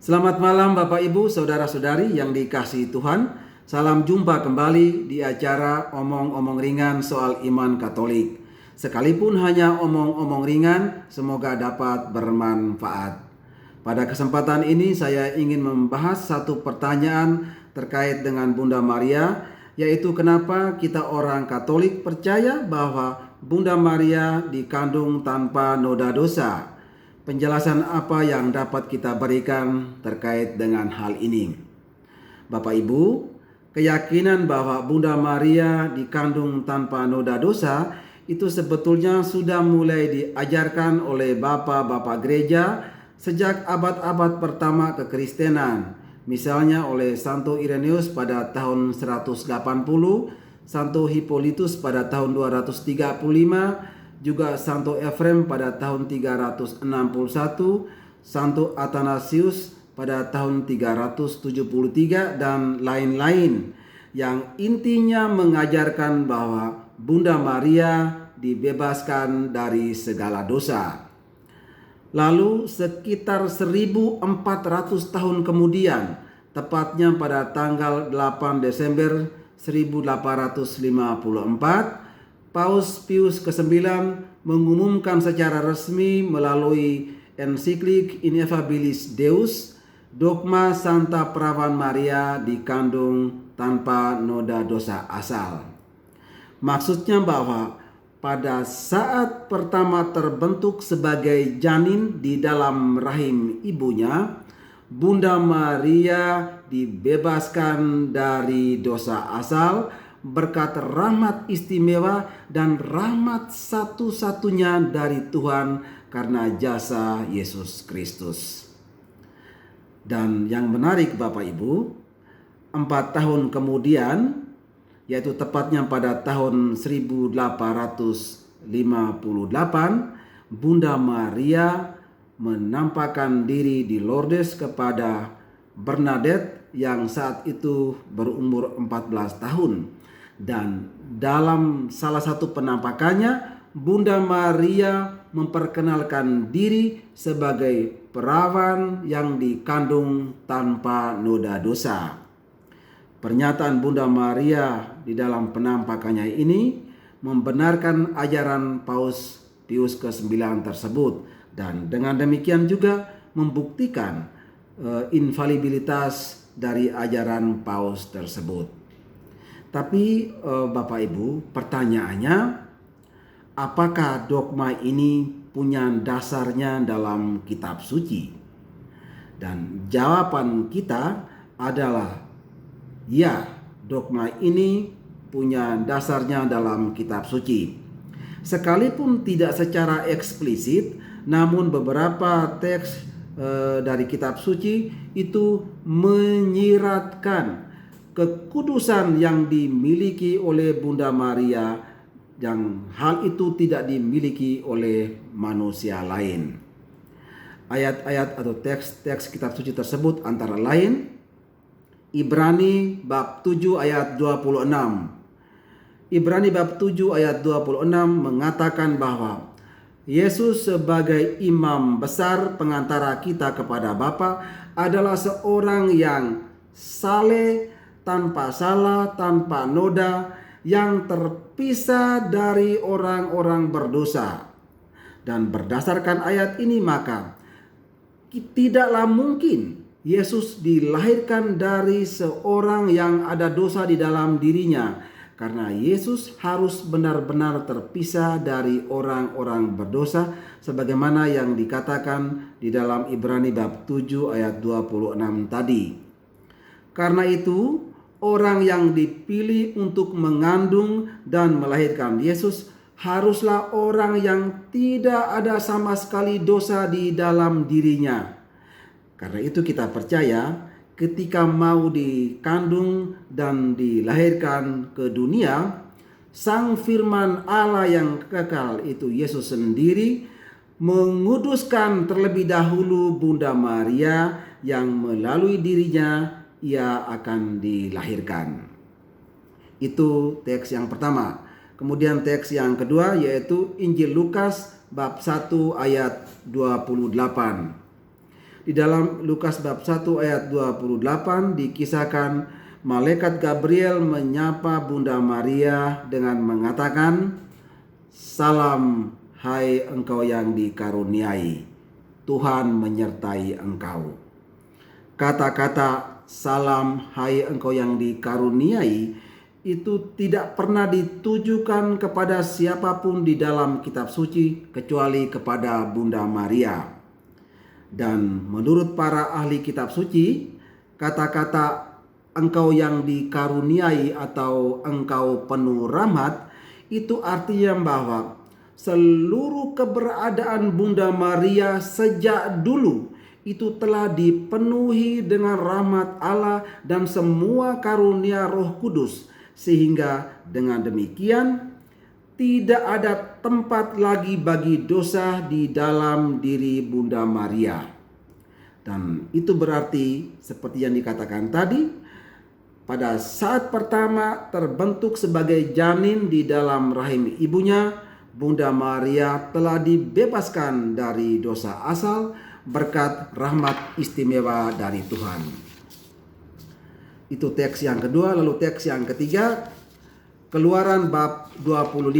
Selamat malam Bapak Ibu, Saudara-saudari yang dikasihi Tuhan. Salam jumpa kembali di acara Omong-Omong Ringan soal Iman Katolik. Sekalipun hanya omong-omong ringan, semoga dapat bermanfaat. Pada kesempatan ini saya ingin membahas satu pertanyaan terkait dengan Bunda Maria, yaitu kenapa kita orang Katolik percaya bahwa Bunda Maria dikandung tanpa noda dosa. Penjelasan apa yang dapat kita berikan terkait dengan hal ini? Bapak Ibu, keyakinan bahwa Bunda Maria dikandung tanpa noda dosa itu sebetulnya sudah mulai diajarkan oleh bapak-bapak gereja sejak abad-abad pertama kekristenan. Misalnya oleh Santo Ireneus pada tahun 180, Santo Hippolytus pada tahun 235, juga Santo Efrem pada tahun 361, Santo Athanasius pada tahun 373, dan lain-lain, yang intinya mengajarkan bahwa Bunda Maria dibebaskan dari segala dosa. Lalu sekitar 1400 tahun kemudian, tepatnya pada tanggal 8 Desember 1854, Paus Pius ke-9 mengumumkan secara resmi melalui ensiklik Ineffabilis Deus, dogma Santa Perawan Maria dikandung tanpa noda dosa asal. Maksudnya bahwa pada saat pertama terbentuk sebagai janin di dalam rahim ibunya, Bunda Maria dibebaskan dari dosa asal berkat rahmat istimewa dan rahmat satu-satunya dari Tuhan karena jasa Yesus Kristus. Dan yang menarik Bapak Ibu, 4 tahun kemudian, yaitu tepatnya pada tahun 1858, Bunda Maria menampakkan diri di Lourdes kepada Bernadette yang saat itu berumur 14 tahun. Dan dalam salah satu penampakannya, Bunda Maria memperkenalkan diri sebagai perawan yang dikandung tanpa noda dosa. Pernyataan Bunda Maria di dalam penampakannya ini membenarkan ajaran Paus Pius ke-9 tersebut, dan dengan demikian juga membuktikan infalibilitas dari ajaran Paus tersebut. Tapi Bapak Ibu, pertanyaannya, apakah dogma ini punya dasarnya dalam kitab suci? Dan jawaban kita adalah ya, dogma ini punya dasarnya dalam kitab suci. Sekalipun tidak secara eksplisit, namun beberapa teks dari kitab suci itu menyiratkan kekudusan yang dimiliki oleh Bunda Maria, yang hal itu tidak dimiliki oleh manusia lain. Ayat-ayat atau teks-teks kitab suci tersebut antara lain Ibrani bab 7 ayat 26. Ibrani bab 7 ayat 26 mengatakan bahwa Yesus sebagai imam besar pengantara kita kepada Bapa adalah seorang yang saleh, tanpa salah, tanpa noda, yang terpisah dari orang-orang berdosa. Dan berdasarkan ayat ini maka tidaklah mungkin Yesus dilahirkan dari seorang yang ada dosa di dalam dirinya, karena Yesus harus benar-benar terpisah dari orang-orang berdosa sebagaimana yang dikatakan di dalam Ibrani bab 7 ayat 26 tadi. Karena itu, orang yang dipilih untuk mengandung dan melahirkan Yesus haruslah orang yang tidak ada sama sekali dosa di dalam dirinya. Karena itu kita percaya ketika mau dikandung dan dilahirkan ke dunia, Sang Firman Allah yang kekal itu Yesus sendiri menguduskan terlebih dahulu Bunda Maria yang melalui dirinya ia akan dilahirkan. Itu teks yang pertama. Kemudian teks yang kedua yaitu Injil Lukas bab 1 ayat 28. Di dalam Lukas bab 1 ayat 28 dikisahkan malaikat Gabriel menyapa Bunda Maria dengan mengatakan, "Salam hai engkau yang dikaruniai, Tuhan menyertai engkau." Kata-kata "salam hai engkau yang dikaruniai" itu tidak pernah ditujukan kepada siapapun di dalam kitab suci kecuali kepada Bunda Maria. Dan menurut para ahli kitab suci, kata-kata "engkau yang dikaruniai" atau "engkau penuh rahmat" itu artinya bahwa seluruh keberadaan Bunda Maria sejak dulu itu telah dipenuhi dengan rahmat Allah dan semua karunia Roh Kudus, sehingga dengan demikian tidak ada tempat lagi bagi dosa di dalam diri Bunda Maria. Dan itu berarti seperti yang dikatakan tadi, pada saat pertama terbentuk sebagai janin di dalam rahim ibunya, Bunda Maria telah dibebaskan dari dosa asal berkat rahmat istimewa dari Tuhan. Itu teks yang kedua. Lalu teks yang ketiga, Keluaran bab 25.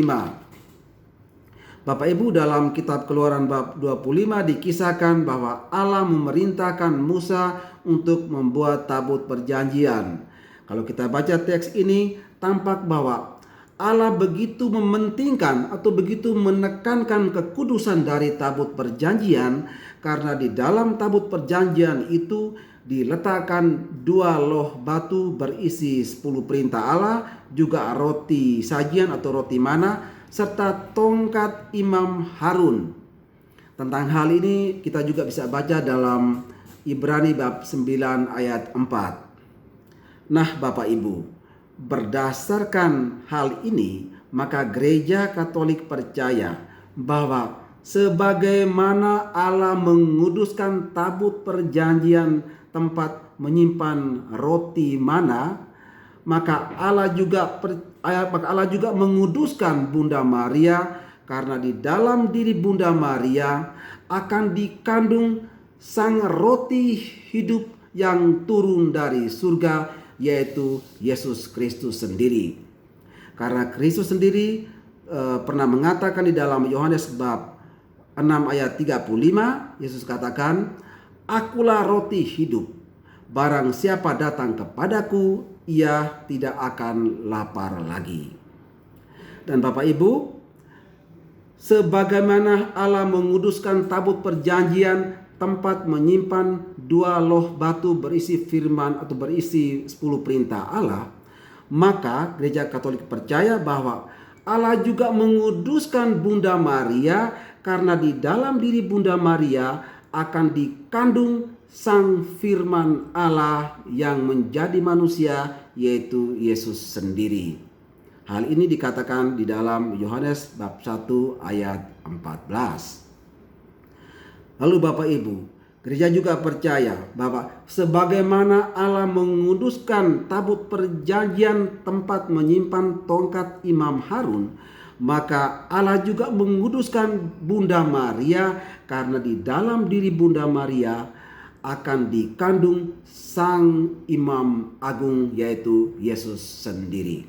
Bapak Ibu, dalam kitab Keluaran bab 25 dikisahkan bahwa Allah memerintahkan Musa untuk membuat tabut perjanjian. Kalau kita baca teks ini, tampak bahwa Allah begitu mementingkan atau begitu menekankan kekudusan dari tabut perjanjian, karena di dalam tabut perjanjian itu diletakkan 2 loh batu berisi 10 perintah Allah, juga roti sajian atau roti mana, serta tongkat Imam Harun. Tentang hal ini kita juga bisa baca dalam Ibrani bab 9 ayat 4. Nah Bapak Ibu, berdasarkan hal ini, maka Gereja Katolik percaya bahwa sebagaimana Allah menguduskan tabut perjanjian tempat menyimpan roti mana, maka Allah juga menguduskan Bunda Maria, karena di dalam diri Bunda Maria akan dikandung sang roti hidup yang turun dari surga, yaitu Yesus Kristus sendiri. Karena Kristus sendiri pernah mengatakan di dalam Yohanes bab 6 ayat 35, Yesus katakan, "Akulah roti hidup. Barang siapa datang kepadaku, ia tidak akan lapar lagi." Dan Bapak Ibu, sebagaimana Allah menguduskan tabut perjanjian tempat menyimpan 2 loh batu berisi firman atau berisi 10 perintah Allah, maka Gereja Katolik percaya bahwa Allah juga menguduskan Bunda Maria, karena di dalam diri Bunda Maria akan dikandung sang firman Allah yang menjadi manusia, yaitu Yesus sendiri. Hal ini dikatakan di dalam Yohanes bab 1 ayat 14. Lalu Bapak Ibu, Gereja juga percaya bahwa sebagaimana Allah menguduskan tabut perjanjian tempat menyimpan tongkat Imam Harun, maka Allah juga menguduskan Bunda Maria, karena di dalam diri Bunda Maria akan dikandung sang Imam Agung, yaitu Yesus sendiri.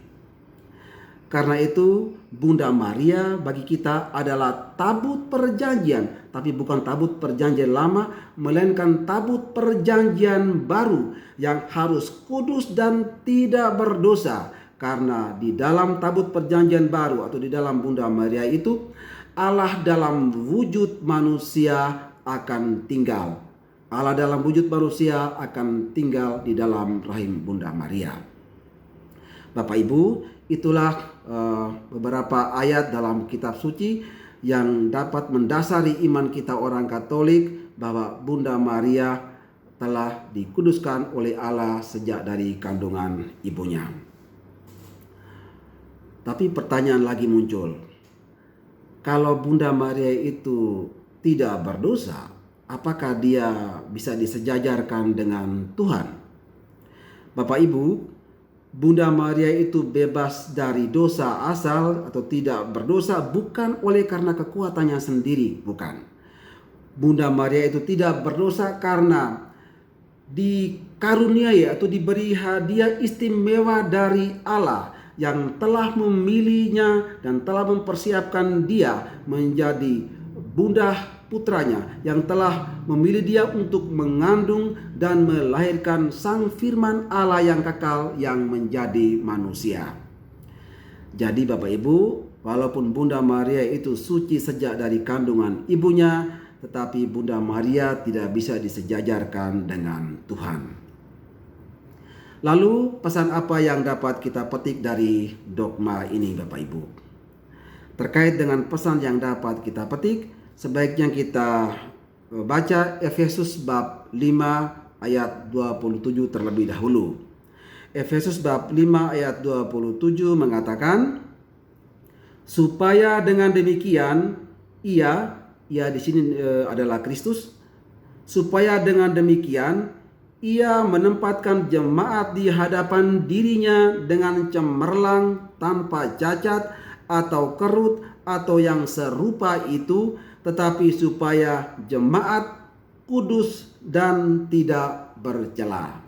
Karena itu Bunda Maria bagi kita adalah tabut perjanjian, tapi bukan tabut perjanjian lama, melainkan tabut perjanjian baru yang harus kudus dan tidak berdosa. Karena di dalam tabut perjanjian baru atau di dalam Bunda Maria itu, Allah dalam wujud manusia akan tinggal. Allah dalam wujud manusia akan tinggal di dalam rahim Bunda Maria. Bapak Ibu, itulah beberapa ayat dalam kitab suci yang dapat mendasari iman kita orang Katolik bahwa Bunda Maria telah dikuduskan oleh Allah sejak dari kandungan ibunya. Tapi pertanyaan lagi muncul. Kalau Bunda Maria itu tidak berdosa, apakah dia bisa disejajarkan dengan Tuhan? Bapak Ibu, Bunda Maria itu bebas dari dosa asal atau tidak berdosa bukan oleh karena kekuatannya sendiri, bukan. Bunda Maria itu tidak berdosa karena dikaruniai atau diberi hadiah istimewa dari Allah yang telah memilihnya dan telah mempersiapkan dia menjadi bunda putranya, yang telah memilih dia untuk mengandung dan melahirkan sang firman Allah yang kekal yang menjadi manusia. Jadi Bapak Ibu, walaupun Bunda Maria itu suci sejak dari kandungan ibunya, tetapi Bunda Maria tidak bisa disejajarkan dengan Tuhan. Lalu pesan apa yang dapat kita petik dari dogma ini Bapak Ibu? Terkait dengan pesan yang dapat kita petik, sebaiknya kita baca Efesus bab 5 ayat 27 terlebih dahulu. Efesus bab 5 ayat 27 mengatakan, supaya dengan demikian ia di sini adalah Kristus, supaya dengan demikian ia menempatkan jemaat di hadapan dirinya dengan cemerlang, tanpa cacat atau kerut atau yang serupa itu, tetapi supaya jemaat kudus dan tidak bercela.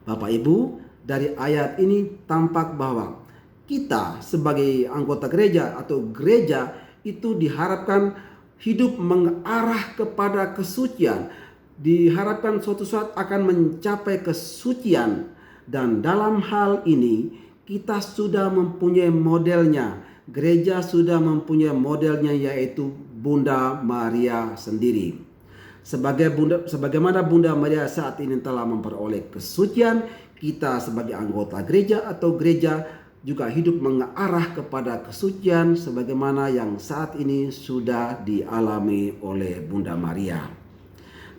Bapak Ibu, dari ayat ini tampak bahwa kita sebagai anggota gereja atau gereja itu diharapkan hidup mengarah kepada kesucian, diharapkan suatu saat akan mencapai kesucian, dan dalam hal ini kita sudah mempunyai modelnya. Gereja sudah mempunyai modelnya, yaitu Bunda Maria sendiri. Sebagaimana Bunda Maria saat ini telah memperoleh kesucian, kita sebagai anggota gereja atau gereja juga hidup mengarah kepada kesucian sebagaimana yang saat ini sudah dialami oleh Bunda Maria.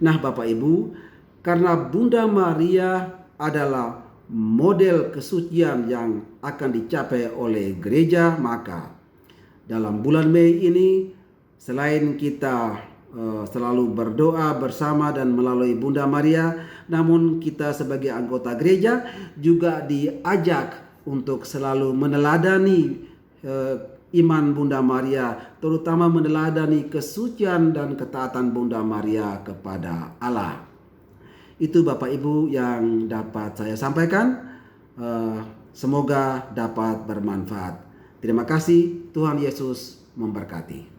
Nah Bapak Ibu, karena Bunda Maria adalah model kesucian yang akan dicapai oleh gereja, maka dalam bulan Mei ini selain kita selalu berdoa bersama dan melalui Bunda Maria, namun kita sebagai anggota gereja juga diajak untuk selalu meneladani iman Bunda Maria, terutama meneladani kesucian dan ketaatan Bunda Maria kepada Allah. Itu Bapak Ibu yang dapat saya sampaikan. Semoga dapat bermanfaat. Terima kasih. Tuhan Yesus memberkati.